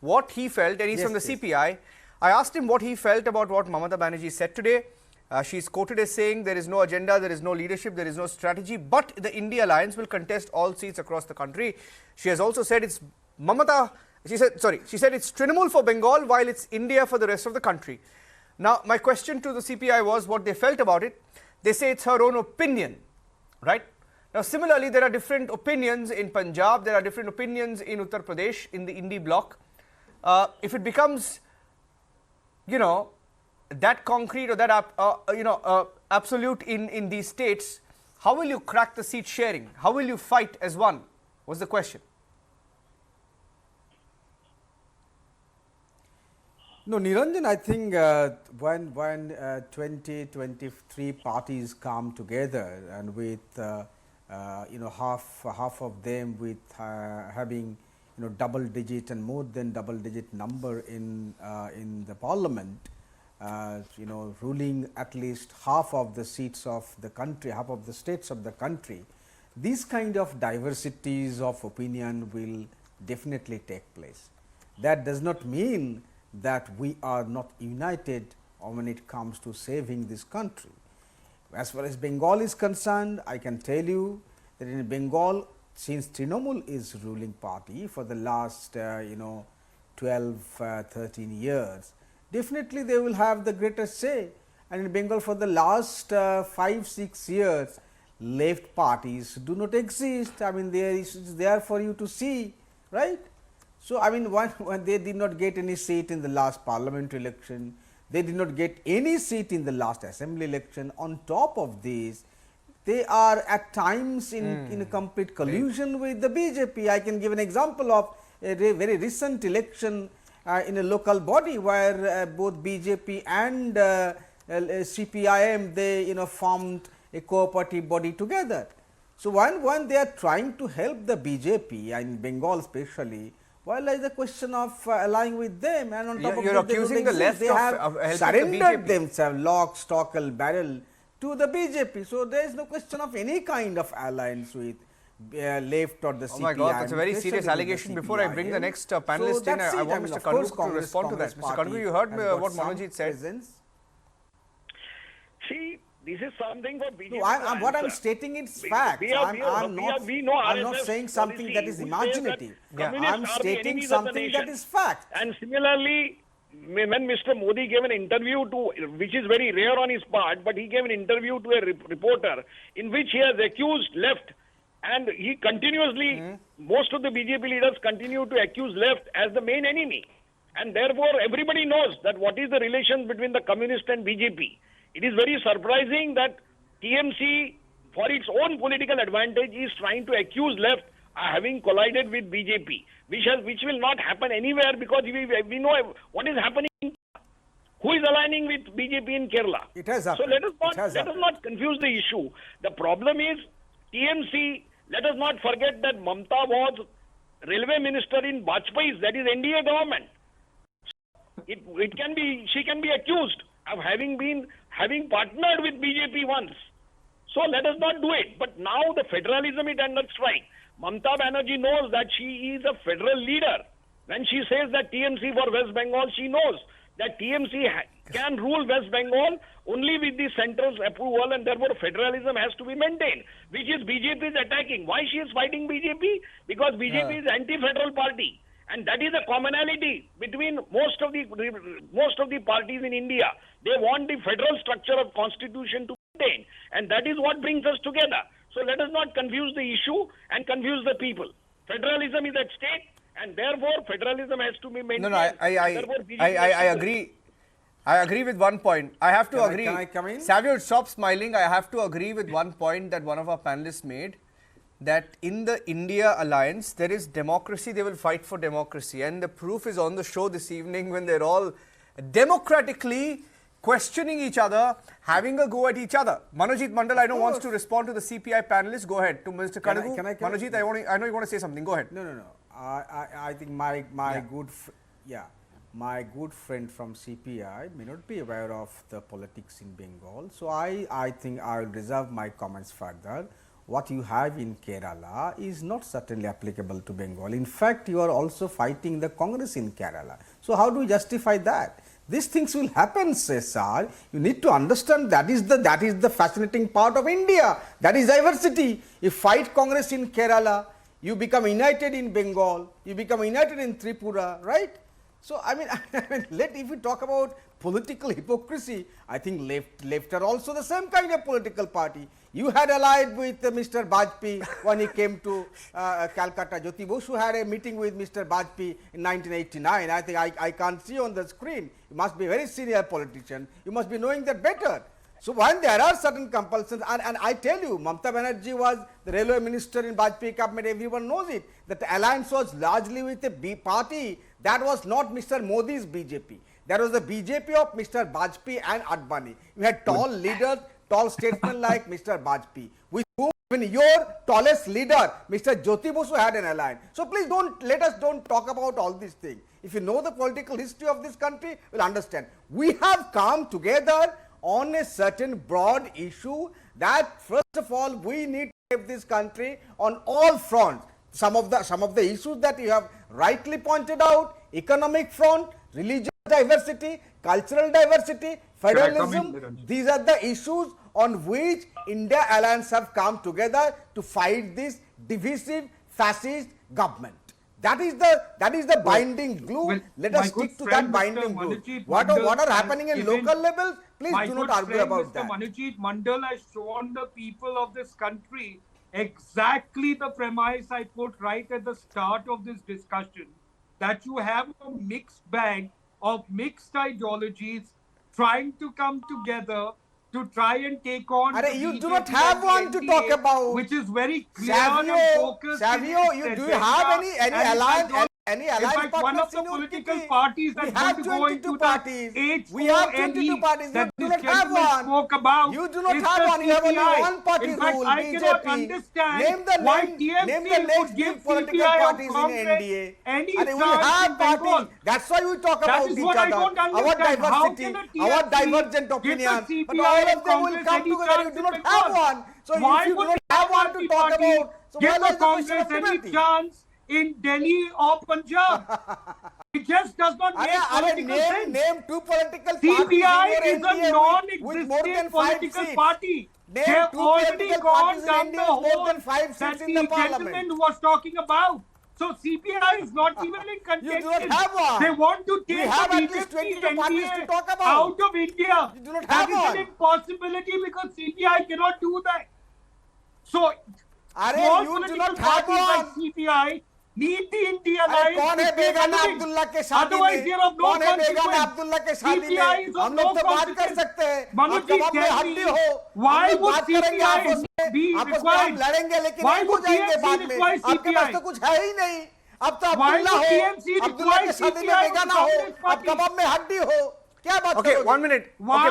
what he felt, and he's from the CPI. I asked him what he felt about what Mamata Banerjee said today. She's quoted as saying there is no agenda, there is no leadership, there is no strategy, but the India Alliance will contest all seats across the country. She has also said it's she said it's Trinamool for Bengal while it's India for the rest of the country. Now, my question to the CPI was what they felt about it. They say it's her own opinion, right? Now, similarly, there are different opinions in Punjab, there are different opinions in Uttar Pradesh, in the INDI bloc. If it becomes, that concrete or that, absolute in these states, how will you crack the seat sharing? How will you fight as one? Was the question. No, Niranjan, I think when 23 parties come together and with half of them with having double digit and more than double digit number in the parliament, ruling at least half of the seats of the country, half of the states of the country, these kind of diversities of opinion will definitely take place. That does not mean that we are not united when it comes to saving this country. As far as Bengal is concerned, I can tell you that in Bengal, since Trinamool is ruling party for the last 12, 13 years, definitely they will have the greatest say. And in Bengal for the last 5, 6 years, left parties do not exist. I mean, there is there for you to see, right? So, I mean, when they did not get any seat in the last parliamentary election, they did not get any seat in the last assembly election. On top of this, they are at times in a complete collusion with the BJP. I can give an example of a very recent election in a local body where both BJP and CPIM, they formed a cooperative body together. So, when they are trying to help the BJP in Bengal especially, well, there is a question of allying with them, and on top of that, accusing the left they have surrendered themselves lock, stock, and barrel to the BJP. So, there is no question of any kind of alliance with left or the CPI. Oh my God, that's a very serious allegation. Before I bring the next panelist in, I want Mr. Kangu to respond to that. Mr. Kangu, you heard what Manojit said. See, this is something for BJP. No, what I am stating is facts. I am not saying something that is imaginative. I am stating something that is fact. And similarly, when Mr. Modi gave an interview which is very rare on his part, but he gave an interview to a reporter in which he has accused left, and he continuously, most of the BJP leaders continue to accuse left as the main enemy. And therefore, everybody knows that what is the relation between the communist and BJP. It is very surprising that TMC, for its own political advantage, is trying to accuse left having collided with BJP, which will not happen anywhere, because we know what is happening. Who is aligning with BJP in Kerala? It has happened. So let us not confuse the issue. The problem is TMC. Let us not forget that Mamta was railway minister in Vajpayee's, that is NDA government. She can be accused of having partnered with BJP once. So let us not do it. But now the federalism is under strike. Mamata Banerjee knows that she is a federal leader. When she says that TMC for West Bengal, she knows that TMC can rule West Bengal only with the central's approval, and therefore federalism has to be maintained, which is BJP is attacking. Why she is fighting BJP? Because BJP is anti-federal party. And that is a commonality between most of the parties in India. They want the federal structure of constitution to maintain, and that is what brings us together. So let us not confuse the issue and confuse the people. Federalism is at stake, and therefore federalism has to be maintained. No, I agree. I agree with one point. I have to agree. Can I come in? Savio, stop smiling. I have to agree with one point that one of our panelists made, that in the India alliance, there is democracy, they will fight for democracy. And the proof is on the show this evening when they're all democratically questioning each other, having a go at each other. Manojit Mandal, I know, wants to respond to the CPI panelists. Go ahead. To Mr. Kanagu. Manojit, I know you want to say something. Go ahead. No. I think my good friend from CPI may not be aware of the politics in Bengal. So I think I will reserve my comments further. what you have in Kerala is not certainly applicable to Bengal. In fact, you are also fighting the Congress in Kerala. So, how do you justify that? These things will happen, sir. You need to understand that is the fascinating part of India. That is diversity. You fight Congress in Kerala, you become united in Bengal, you become united in Tripura, right? So, I mean, if we talk about political hypocrisy, I think left are also the same kind of political party. You had allied with Mr. Bajpayee when he came to Calcutta. Jyoti Basu had a meeting with Mr. Bajpayee in 1989. I think I can't see on the screen. You must be a very senior politician. You must be knowing that better. So, when there are certain compulsions, and I tell you, Mamata Banerjee was the railway minister in Bajpayee cabinet, everyone knows it, that the alliance was largely with a B party that was not Mr. Modi's BJP. That was the BJP of Mr. Bajpayee and Advani. You had tall leaders, tall statesmen like Mr. Bajpayee, with whom even your tallest leader, Mr. Jyoti Basu, had an alliance. So, please let us don't talk about all these things. If you know the political history of this country, you will understand. We have come together on a certain broad issue that first of all we need to save this country on all fronts. Some of the issues that you have rightly pointed out: economic front, religious diversity, cultural diversity, federalism. These are the issues on which India alliance have come together to fight this divisive fascist government. That is the binding glue. Well, let us stick to that binding glue. What are happening in local levels? Please do not argue about that. Manojit Mandal has shown the people of this country exactly the premise I put right at the start of this discussion, that you have a mixed bag of mixed ideologies trying to come together to try and take on. You do not have one to talk about, which is very clear and focused. Savio, do you have any alliance? Any alliance? In fact, one of the political parties that want to go into parties. We have 22 parties. You do not have one. Spoke about you do not have one. You have only one party in fact, rule. I BJP. cannot understand why TMC would give political CPI parties or Congress in NDA. any And we chance have in Bengal. parties. That's why we talk about each what I don't other. Our understand. diversity, our divergent opinions. But all of them will come together. You do not have one. So if you do not have one to talk about, so give why the is the question Congress of any unity? chance in Delhi or Punjab? It just does not make political sense. Name two political CPI parties is a non-existent political party. They have already gone down the hole that the gentleman was talking about. So CPI is not even in contention. You do not have one. They want to take the BJP NDA out of India. You do not have one. That is an impossibility because CPI cannot do that. So small you do political not have parties like one. CPI need the India alliance. कौन है बेगाना अब्दुल्ला के शादी में? कौन है बेगाना अब्दुल्ला के शादी में? हम लोग तो बात कर सकते हैं। आप कबाब में हड्डी हो, why would बात करेंगे आपस में, be आपस में हम लड़ेंगे लेकिन why एक हो would जाएंगे बाद में। require आपके पास तो कुछ है ही नहीं। अब तो अब्दुल्ला हो, अब्दुल्ला के शादी में बेगाना हो, अब कबाब में हड्डी हो। क्या बात Okay, 1 minute. Okay,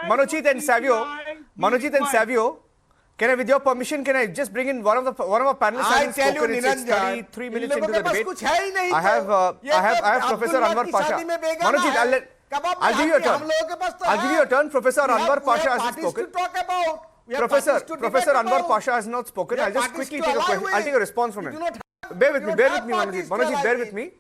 Manojit and Savio. Can I, with your permission, can I just bring in one of our panelists? I tell you, it's 33 minutes into the debate. कुछ है ही नहीं। I have Professor Anwar Pasha. Manojit, I'll give you a turn. I'll give you a turn. Professor Anwar Pasha hasn't spoken. Professor Anwar Pasha has not spoken. I'll just quickly take a question. I'll take a response from him. Bear with me, Manojit. Manojit, bear with me.